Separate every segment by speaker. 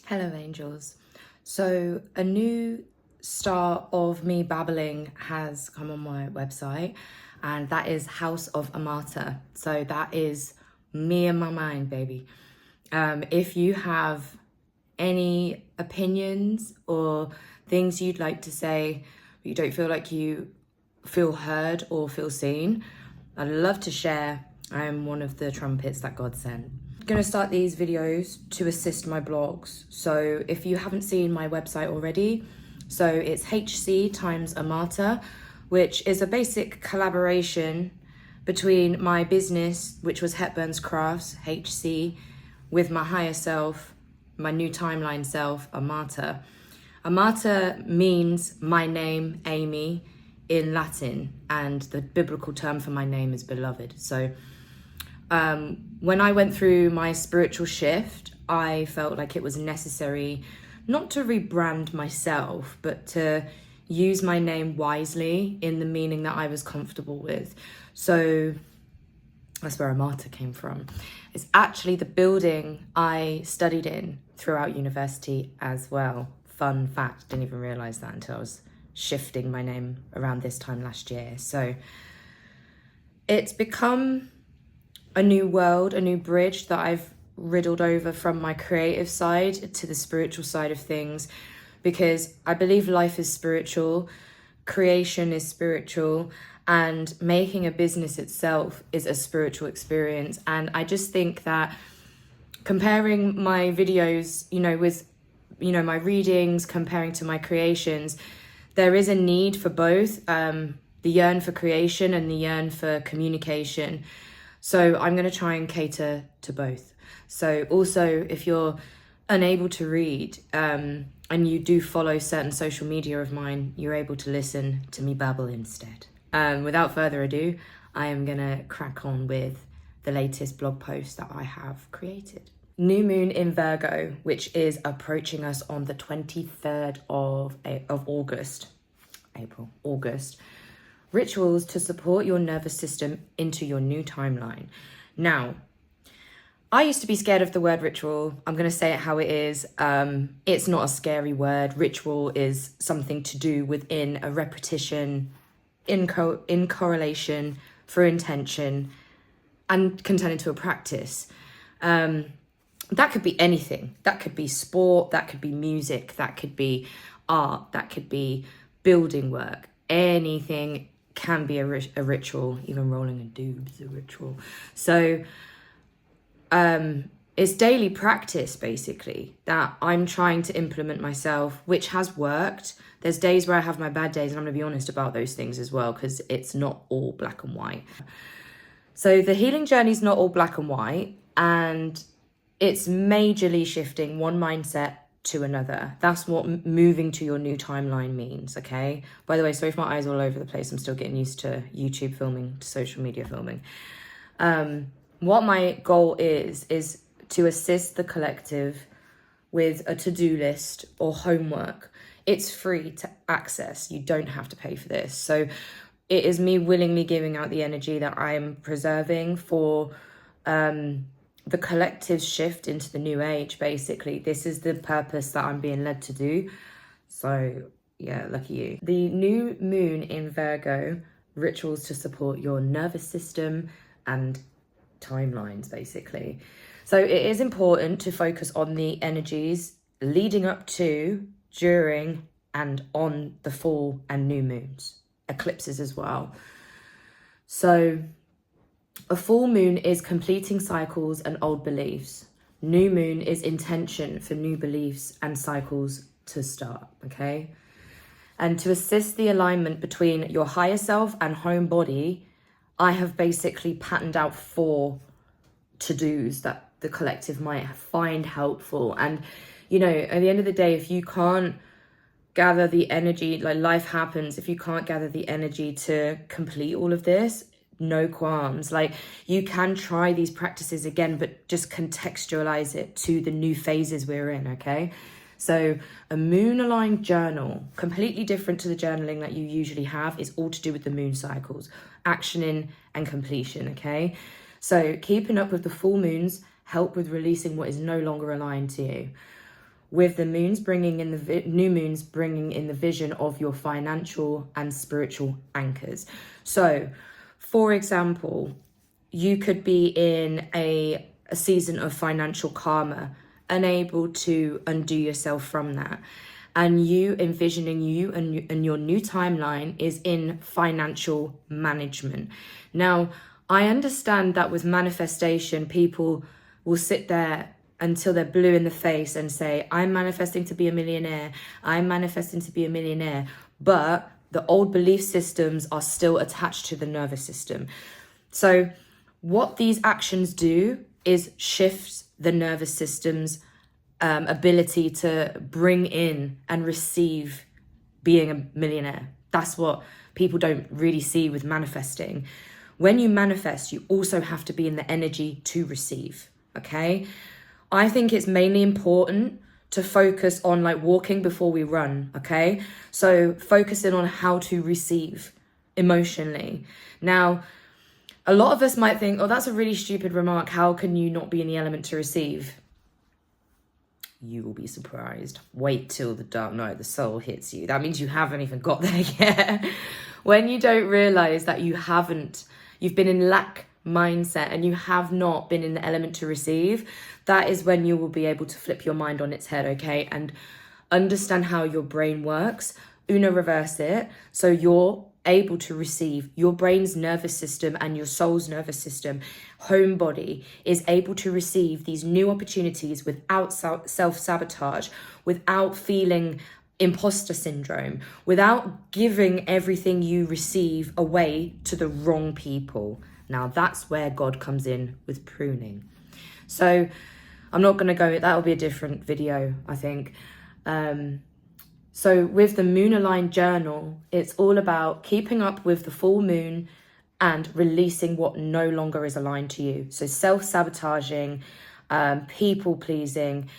Speaker 1: Hello, angels. So, a new start of me babbling has come on my website, and that is House of Amata. So, that is me and my mind, baby. If you have any opinions or things you'd like to say, but you don't feel like you feel heard or feel seen, I'd love to share. I'm one of the trumpets that God sent. I'm going to start these videos to assist my blogs. So if you haven't seen my website already, so it's HC times Amata, which is a basic collaboration between my business, which was Hepburn's Crafts, HC, with my higher self, my new timeline self, Amata. Amata means my name, Amy, in Latin, and the biblical term for my name is beloved. So when I went through my spiritual shift, I felt like it was necessary not to rebrand myself, but to use my name wisely in the meaning that I was comfortable with. So that's where Amata came from. It's actually the building I studied in throughout university as well. Fun fact, didn't even realize that until I was shifting my name around this time last year. So it's become a new world, a new bridge that I've riddled over from my creative side to the spiritual side of things, because I believe life is spiritual, creation is spiritual, and making a business itself is a spiritual experience. And I just think that comparing my videos, with, my readings, comparing to my creations, there is a need for both, the yearn for creation and the yearn for communication. So I'm going to try and cater to both. So also, if you're unable to read and you do follow certain social media of mine, you're able to listen to me babble instead. Without further ado, I am going to crack on with the latest blog post that I have created. New moon in Virgo, which is approaching us on the 23rd of August. Rituals to support your nervous system into your new timeline. Now, I used to be scared of the word ritual. I'm going to say it how it is. It's not a scary word. Ritual is something to do within a repetition, in correlation, for intention, and can turn into a practice. That could be anything. That could be sport, that could be music, that could be art, that could be building work. Anything can be a ritual. Even rolling a doob is a ritual. So it's daily practice, basically, that I'm trying to implement myself, which has worked. There's days where I have my bad days, and I'm going to be honest about those things as well, because it's not all black and white. So the healing journey is not all black and white, and it's majorly shifting one mindset to another. That's what moving to your new timeline means, okay? By the way, sorry if my eyes are all over the place. I'm still getting used to YouTube filming, to social media filming. What my goal is to assist the collective with a to-do list or homework. It's free to access. You don't have to pay for this. So it is me willingly giving out the energy that I'm preserving for the collective shift into the new age. Basically, this is the purpose that I'm being led to do. So yeah, lucky you. The new moon in Virgo, rituals to support your nervous system and timelines, basically. So it is important to focus on the energies leading up to, during, and on the full and new moons, eclipses as well. So a full moon is completing cycles and old beliefs. New moon is intention for new beliefs and cycles to start, okay? And to assist the alignment between your higher self and home body, I have basically patterned out 4 to-dos that the collective might find helpful. And, at the end of the day, if you can't gather the energy, like life happens, if you can't gather the energy to complete all of this, no qualms. Like, you can try these practices again, but just contextualize it to the new phases we're in, okay? So a moon aligned journal, completely different to the journaling that you usually have, is all to do with the moon cycles, actioning and completion, okay? So keeping up with the full moons help with releasing what is no longer aligned to you. with the moons bringing in the new moons bringing in the vision of your financial and spiritual anchors. So, for example, you could be in a season of financial karma, unable to undo yourself from that. And you envisioning you and your new timeline is in financial management. Now, I understand that with manifestation, people will sit there until they're blue in the face and say, I'm manifesting to be a millionaire. I'm manifesting to be a millionaire. But the old belief systems are still attached to the nervous system. So what these actions do is shift the nervous system's ability to bring in and receive being a millionaire. That's what people don't really see with manifesting. When you manifest, you also have to be in the energy to receive, okay? I think it's mainly important to focus on like walking before we run, okay? So focusing on how to receive emotionally. Now, a lot of us might think, oh, that's a really stupid remark. How can you not be in the element to receive? You will be surprised. Wait till the dark night the soul hits you. That means you haven't even got there yet. When you don't realize that you've been in lack mindset and you have not been in the element to receive, that is when you will be able to flip your mind on its head, okay? And understand how your brain works. Reverse it. So you're able to receive. Your brain's nervous system and your soul's nervous system, home body, is able to receive these new opportunities without self-sabotage, without feeling imposter syndrome, without giving everything you receive away to the wrong people. Now that's where God comes in with pruning. So I'm not going to go, that'll be a different video, I think. So with the moon aligned journal, it's all about keeping up with the full moon and releasing what no longer is aligned to you. So self-sabotaging, people pleasing,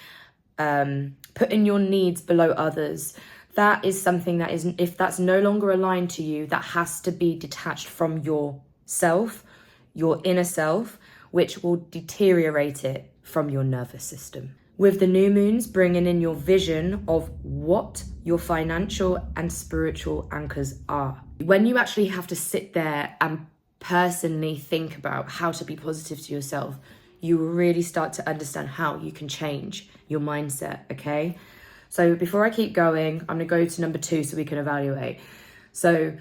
Speaker 1: putting your needs below others. That is something that is, if that's no longer aligned to you, that has to be detached from yourself, your inner self, which will deteriorate it from your nervous system. With the new moons bringing in your vision of what your financial and spiritual anchors are. When you actually have to sit there and personally think about how to be positive to yourself, you will really start to understand how you can change your mindset, okay? So before I keep going, I'm gonna go to number 2 so we can evaluate. So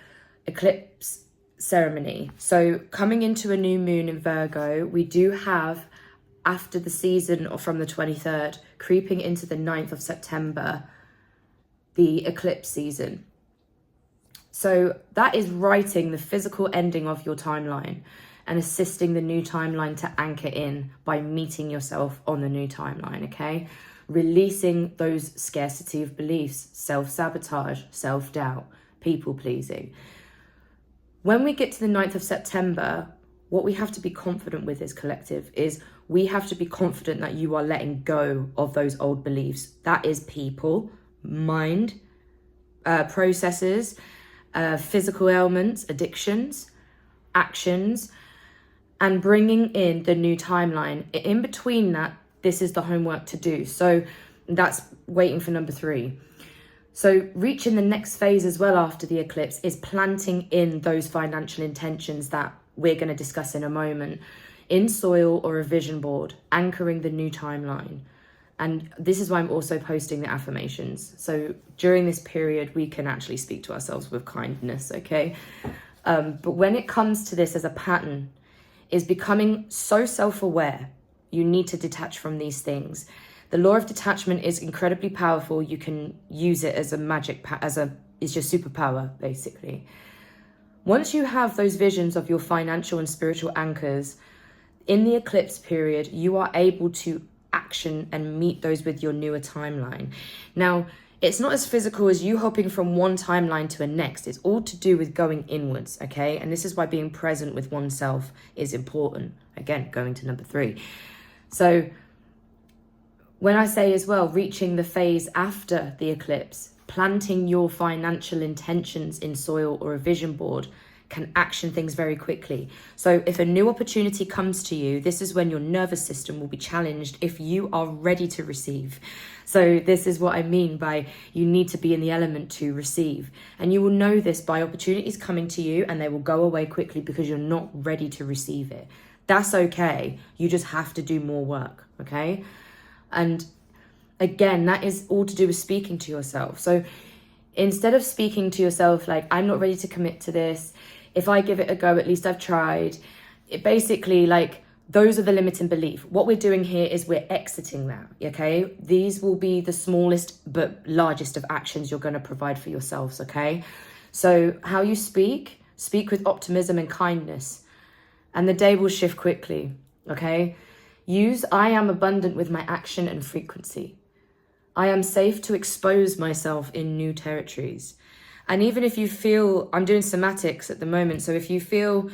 Speaker 1: eclipse ceremony. So coming into a new moon in Virgo, we do have, after the season or from the 23rd, creeping into the 9th of September, the eclipse season. So that is writing the physical ending of your timeline and assisting the new timeline to anchor in by meeting yourself on the new timeline, okay? Releasing those scarcity of beliefs, self-sabotage, self-doubt, people-pleasing. When we get to the 9th of September, what we have to be confident with as collective is we have to be confident that you are letting go of those old beliefs. That is people, mind, processes, physical ailments, addictions, actions, and bringing in the new timeline. In between that, this is the homework to do. So that's waiting for number 3. So reaching the next phase as well after the eclipse is planting in those financial intentions that we're going to discuss in a moment in soil or a vision board, anchoring the new timeline. And this is why I'm also posting the affirmations. So during this period, we can actually speak to ourselves with kindness, okay? But when it comes to this as a pattern, is becoming so self-aware. You need to detach from these things. The law of detachment is incredibly powerful. You can use it as a magic, is your superpower, basically. Once you have those visions of your financial and spiritual anchors, in the eclipse period, you are able to action and meet those with your newer timeline. Now, it's not as physical as you hopping from one timeline to a next. It's all to do with going inwards, okay? And this is why being present with oneself is important. Again, going to number 3. So when I say as well, reaching the phase after the eclipse, planting your financial intentions in soil or a vision board can action things very quickly. So if a new opportunity comes to you, this is when your nervous system will be challenged if you are ready to receive. So this is what I mean by you need to be in the element to receive. And you will know this by opportunities coming to you, and they will go away quickly because you're not ready to receive it. That's okay. You just have to do more work, okay? And again, that is all to do with speaking to yourself. So instead of speaking to yourself like, I'm not ready to commit to this, if I give it a go, at least I've tried. It basically, like, those are the limiting belief. What we're doing here is we're exiting that, okay? These will be the smallest but largest of actions you're going to provide for yourselves, okay? So how you speak with optimism and kindness, and the day will shift quickly, okay? Use I am abundant with my action and frequency. I am safe to expose myself in new territories. And even if you feel, I'm doing somatics at the moment, so if you feel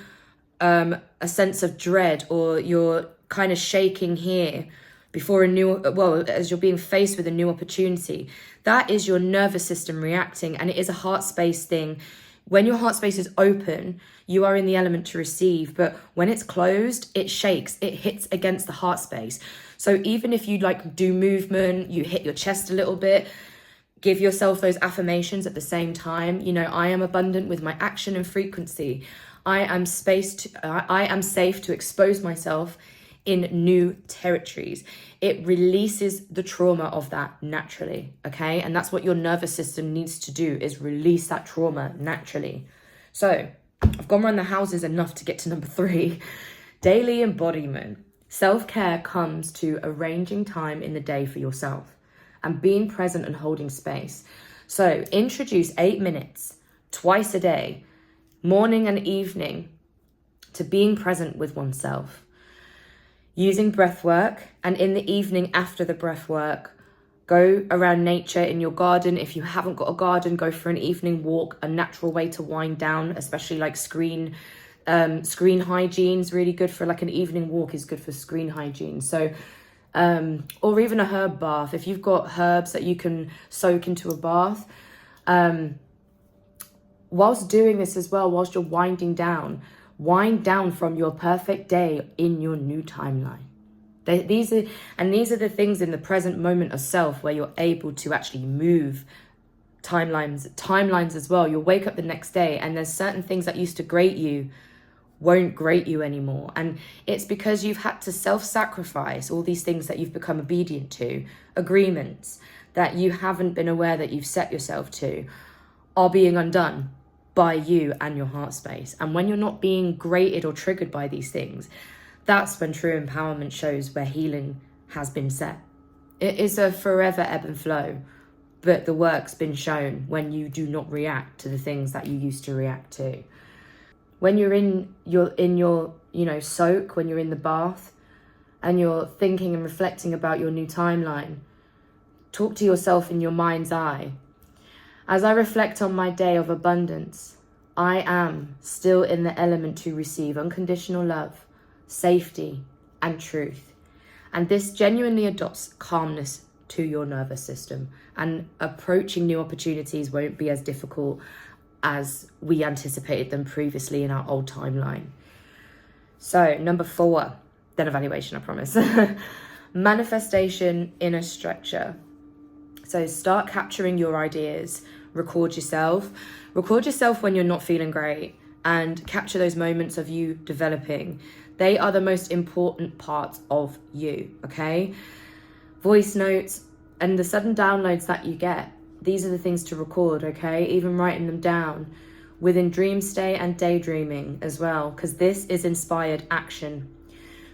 Speaker 1: a sense of dread, or you're kind of shaking here before as you're being faced with a new opportunity, that is your nervous system reacting, and it is a heart space thing. When your heart space is open, you are in the element to receive, but when it's closed, it shakes, it hits against the heart space. So even if you like do movement, you hit your chest a little bit, give yourself those affirmations at the same time. You know, I am abundant with my action and frequency. I am safe to expose myself in new territories. It releases the trauma of that naturally, okay? And that's what your nervous system needs to do, is release that trauma naturally. So I've gone around the houses enough to get to number 3, daily embodiment. Self-care comes to arranging time in the day for yourself and being present and holding space. So introduce 8 minutes twice a day, morning and evening, to being present with oneself. Using breath work, and in the evening after the breath work, go around nature in your garden. If you haven't got a garden, go for an evening walk, a natural way to wind down, especially like screen hygiene is really good for, like, an evening walk is good for screen hygiene. So, or even a herb bath. If you've got herbs that you can soak into a bath, whilst doing this as well, whilst you're wind down from your perfect day in your new timeline. These are the things in the present moment of self where you're able to actually move timelines as well. You'll wake up the next day and there's certain things that used to grate you won't grate you anymore. And it's because you've had to self-sacrifice all these things that you've become obedient to, agreements that you haven't been aware that you've set yourself to, are being undone by you and your heart space. And when you're not being grated or triggered by these things, that's when true empowerment shows where healing has been set. It is a forever ebb and flow, but the work's been shown when you do not react to the things that you used to react to. When you're in your soak, when you're in the bath and you're thinking and reflecting about your new timeline, talk to yourself in your mind's eye. As I reflect on my day of abundance, I am still in the element to receive unconditional love, safety, and truth. And this genuinely adopts calmness to your nervous system, and approaching new opportunities won't be as difficult as we anticipated them previously in our old timeline. So number 4, then evaluation, I promise. Manifestation inner structure. So start capturing your ideas, record yourself when you're not feeling great, and capture those moments of you developing. They are the most important part of you, okay? Voice notes and the sudden downloads that you get, these are the things to record, okay? Even writing them down within dream state and daydreaming as well, because this is inspired action.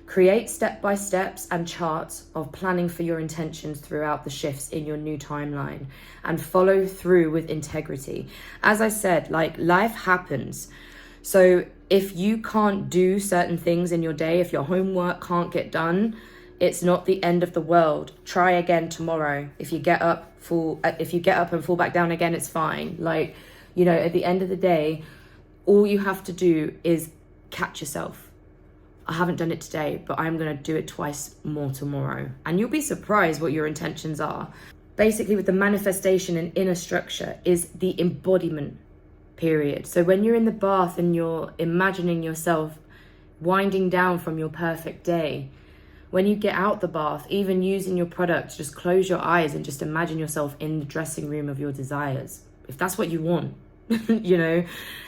Speaker 1: Create step-by-steps and charts of planning for your intentions throughout the shifts in your new timeline, and follow through with integrity. As I said, like, life happens. So if you can't do certain things in your day, if your homework can't get done, it's not the end of the world. Try again tomorrow. If you get up and fall back down again, it's fine. Like, you know, at the end of the day, all you have to do is catch yourself. I haven't done it today, but I'm going to do it twice more tomorrow. And you'll be surprised what your intentions are. Basically, with the manifestation and inner structure is the embodiment period. So when you're in the bath and you're imagining yourself winding down from your perfect day, when you get out the bath, even using your product, just close your eyes and just imagine yourself in the dressing room of your desires. If that's what you want, you know,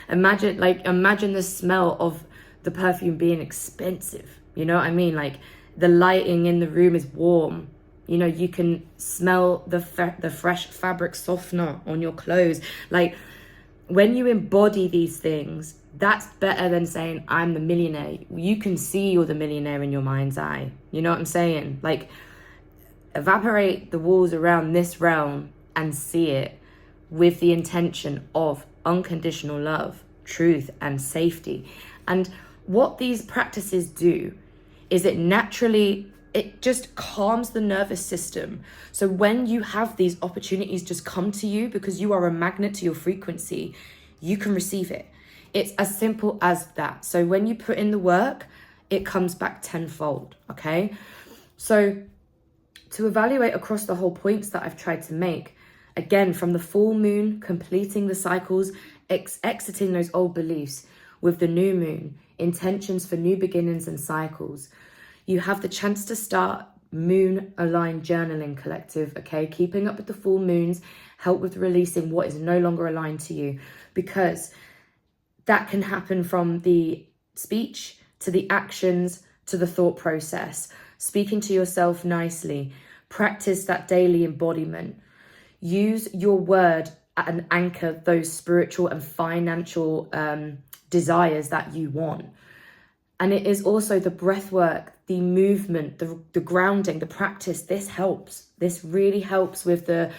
Speaker 1: imagine the smell of the perfume being expensive. You know what I mean? Like the lighting in the room is warm. You know, you can smell the fresh fabric softener on your clothes. Like when you embody these things, that's better than saying, I'm the millionaire. You can see you're the millionaire in your mind's eye. You know what I'm saying? Like, evaporate the walls around this realm and see it with the intention of unconditional love, truth, and safety. And what these practices do is it just calms the nervous system. So when you have these opportunities just come to you because you are a magnet to your frequency, you can receive it. It's as simple as that. So when you put in the work, it comes back tenfold, okay? So to evaluate across the whole points that I've tried to make, again, from the full moon, completing the cycles, exiting those old beliefs, with the new moon, intentions for new beginnings and cycles, you have the chance to start moon aligned journaling collective, okay? Keeping up with the full moons, help with releasing what is no longer aligned to you, because that can happen from the speech to the actions to the thought process. Speaking to yourself nicely, practice that daily embodiment. Use your word and anchor those spiritual and financial desires that you want. And it is also the breath work, the movement, the grounding, the practice. This helps. This really helps with the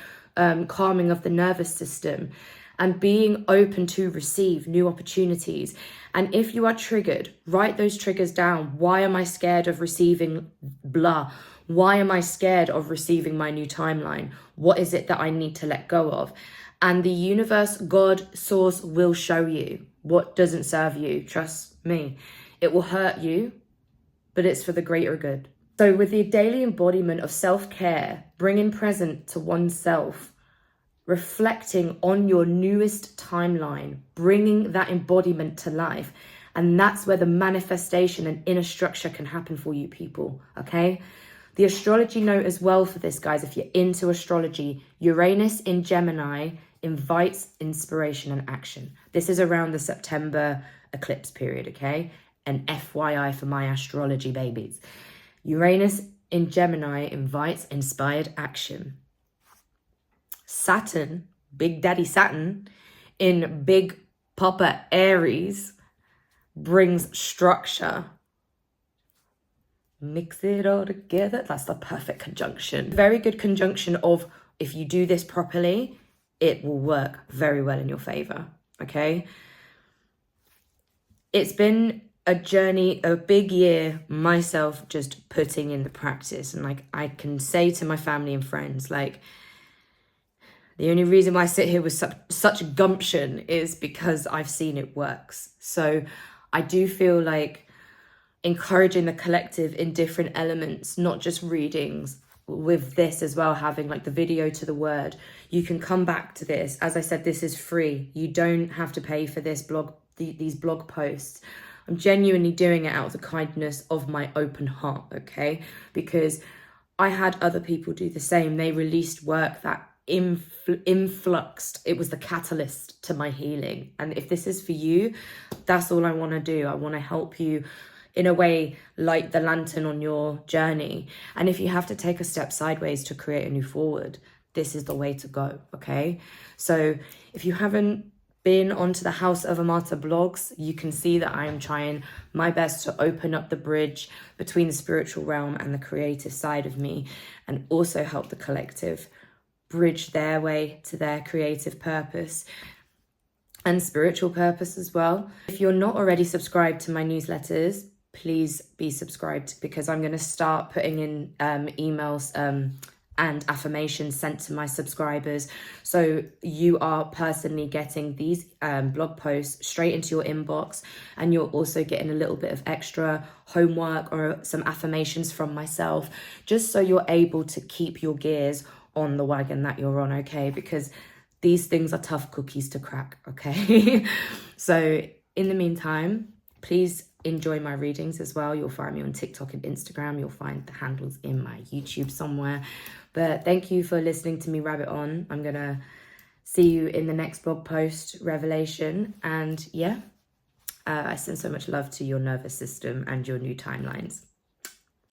Speaker 1: calming of the nervous system and being open to receive new opportunities. And if you are triggered, write those triggers down. Why am I scared of receiving blah? Why am I scared of receiving my new timeline? What is it that I need to let go of? And the universe, God, source will show you what doesn't serve you. Trust me. It will hurt you, but it's for the greater good. So with the daily embodiment of self-care, bringing present to oneself, reflecting on your newest timeline, bringing that embodiment to life. And that's where the manifestation and inner structure can happen for you people, okay? The astrology note as well for this, guys, if you're into astrology, Uranus in Gemini invites inspiration and action. This is around the September eclipse period, okay? And FYI for my astrology babies. Uranus in Gemini invites inspired action. Saturn, Big Daddy Saturn, in Big Papa Aries, brings structure. Mix it all together. That's the perfect conjunction. Very good conjunction of, if you do this properly, it will work very well in your favor, okay? It's been a journey, a big year, myself just putting in the practice. And like, I can say to my family and friends, like, the only reason why I sit here with such gumption is because I've seen it works. So I do feel like encouraging the collective in different elements, not just readings, with this as well, having like the video to the word. You can come back to this. As I said, this is free. You don't have to pay for this these blog posts. I'm genuinely doing it out of the kindness of my open heart, okay? Because I had other people do the same. They released work that influxed. It was the catalyst to my healing. And if this is for you, that's all I want to do. I want to help you in a way, light the lantern on your journey. And if you have to take a step sideways to create a new forward, this is the way to go, okay? So if you haven't been onto the House of Amata blogs, you can see that I am trying my best to open up the bridge between the spiritual realm and the creative side of me, and also help the collective bridge their way to their creative purpose and spiritual purpose as well. If you're not already subscribed to my newsletters, please be subscribed, because I'm going to start putting in emails and affirmations sent to my subscribers. So you are personally getting these blog posts straight into your inbox, and you're also getting a little bit of extra homework or some affirmations from myself, just so you're able to keep your gears on the wagon that you're on, okay? Because these things are tough cookies to crack, okay? So in the meantime, please enjoy my readings as well. You'll find me on TikTok and Instagram. You'll find the handles in my YouTube somewhere. But thank you for listening to me rabbit on. I'm going to see you in the next blog post revelation. And yeah, I send so much love to your nervous system and your new timelines.